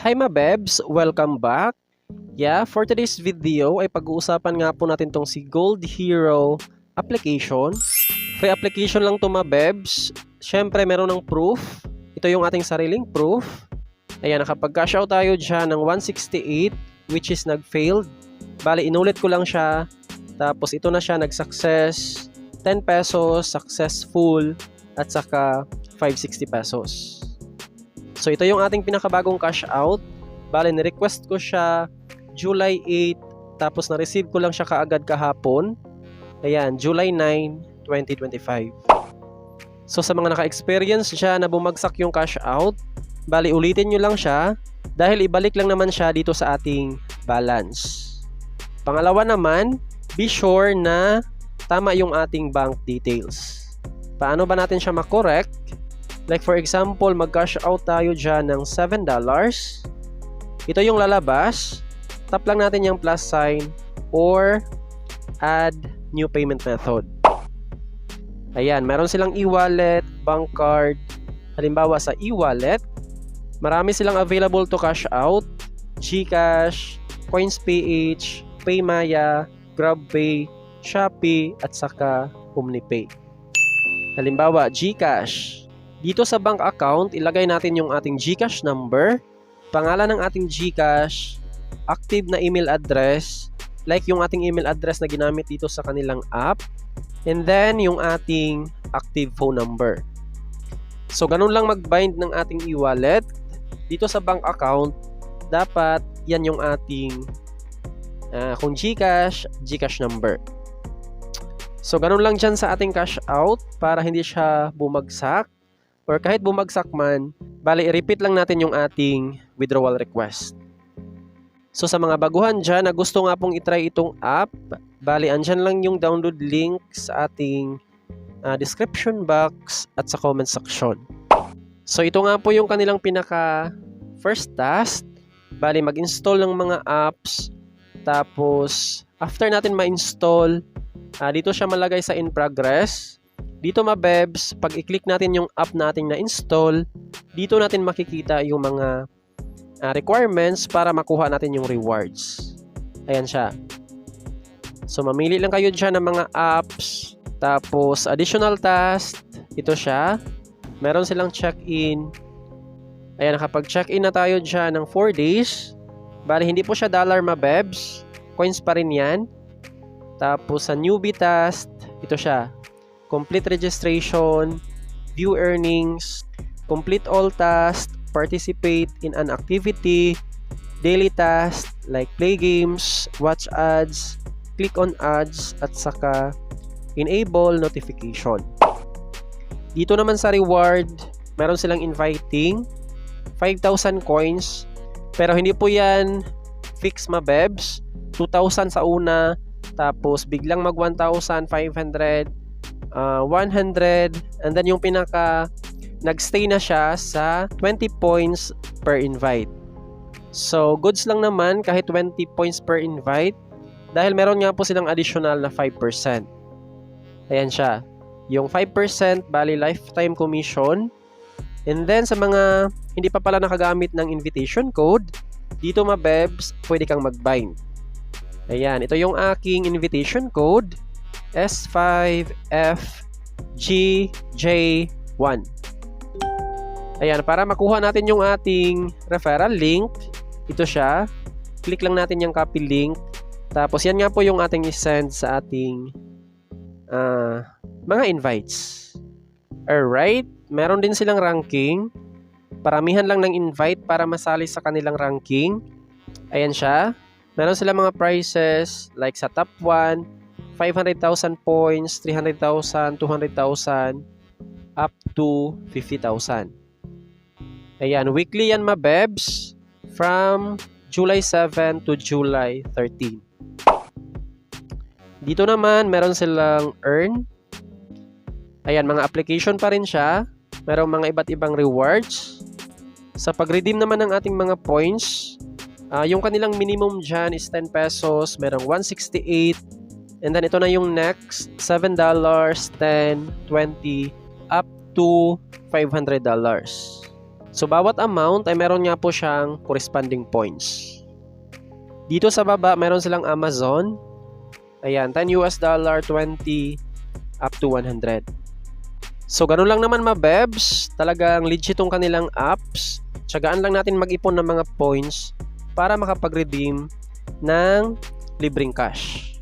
Hi Mabebs! Welcome back! For today's video ay pag-uusapan nga po natin tong si Gold Hero application. Free application lang to Mabebs. Siyempre meron ng proof. Ito yung ating sariling proof. Ayan, nakapag-cash out tayo dyan ng 168 which is nag-failed. Bali, inulit ko lang siya. Tapos ito na siya, nag-success. 10 pesos, successful, at saka 560 pesos. So ito yung ating pinakabagong cash out. Bale, ni-request ko siya July 8, tapos na-receive ko lang siya kaagad kahapon. Ayan, July 9, 2025. So sa mga naka-experience siya na bumagsak yung cash out, bali ulitin nyo lang siya dahil ibalik lang naman siya dito sa ating balance. Pangalawa naman, be sure na tama yung ating bank details. Paano ba natin siya makorek? Like for example, mag-cash out tayo dyan ng $7. Ito yung lalabas. Tap lang natin yung plus sign or add new payment method. Ayan, meron silang e-wallet, bank card. Halimbawa sa e-wallet, marami silang available to cash out. GCash, CoinsPH, PayMaya, GrabPay, Shopee, at saka OmniPay. Halimbawa, GCash. Dito sa bank account, ilagay natin yung ating GCash number, pangalan ng ating GCash, active na email address, like yung ating email address na ginamit dito sa kanilang app, and then yung ating active phone number. So, ganun lang mag-bind ng ating e-wallet. Dito sa bank account, dapat yan yung ating kung GCash, GCash number. So, ganun lang dyan sa ating cash out para hindi siya bumagsak. Or kahit bumagsak man, bali i-repeat lang natin yung ating withdrawal request. So sa mga baguhan dyan na gusto nga pong itry itong app, bali andyan lang yung download link sa ating description box at sa comment section. So ito nga po yung kanilang pinaka first task. Bali mag-install ng mga apps. Tapos after natin ma-install, dito siya malagay sa in progress. Dito Mabebs, pag i-click natin yung app natin na install, dito natin makikita yung mga requirements para makuha natin yung rewards. Ayan siya. So mamili lang kayo dyan ng mga apps. Tapos additional task, ito siya. Meron silang check-in. Ayan, nakapag-check-in na tayo dyan ng 4 days. Bali hindi po siya dollar Mabebs. Coins pa rin yan. Tapos sa newbie task, ito siya. Complete registration, view earnings, complete all tasks, participate in an activity, daily tasks like play games, watch ads, click on ads, at saka enable notification. Dito naman sa reward, meron silang inviting 5,000 coins, pero hindi po yan fix Mabebs. 2,000 sa una, tapos biglang mag 1,500, 100, and then yung pinaka nagstay na siya sa 20 points per invite. So goods lang naman kahit 20 points per invite dahil meron nga po silang additional na 5%. Ayan siya. Yung 5% bali lifetime commission. And then sa mga hindi pa pala nakagamit ng invitation code, dito Mabebs, pwede kang mag-bind. Ayan, ito yung aking invitation code. S5FGJ1. Ayan, para makuha natin yung ating referral link, ito siya. Click lang natin yung copy link. Tapos yan nga po yung ating isend sa ating mga invites. Alright, meron din silang ranking. Paramihan lang ng invite para masali sa kanilang ranking. Ayan siya. Meron silang mga prizes like sa top 1, 500,000 points, 300,000, 200,000, up to 50,000. Ayan, weekly yan Mabebs from July 7 to July 13. Dito naman, meron silang earn. Ayan, mga application pa rin siya. Merong mga iba't ibang rewards. Sa pag-redeem naman ng ating mga points, yung kanilang minimum dyan is 10 pesos. Merong 168. And then ito na yung next, $7, 10, 20, up to $500. So, bawat amount ay meron nga po siyang corresponding points. Dito sa baba, meron silang Amazon. Ayan, $10, 20, up to 100. So, ganun lang naman mabebs. Talagang legit tong kanilang apps. Tsagaan lang natin mag-ipon ng mga points para makapag-redeem ng libreng cash.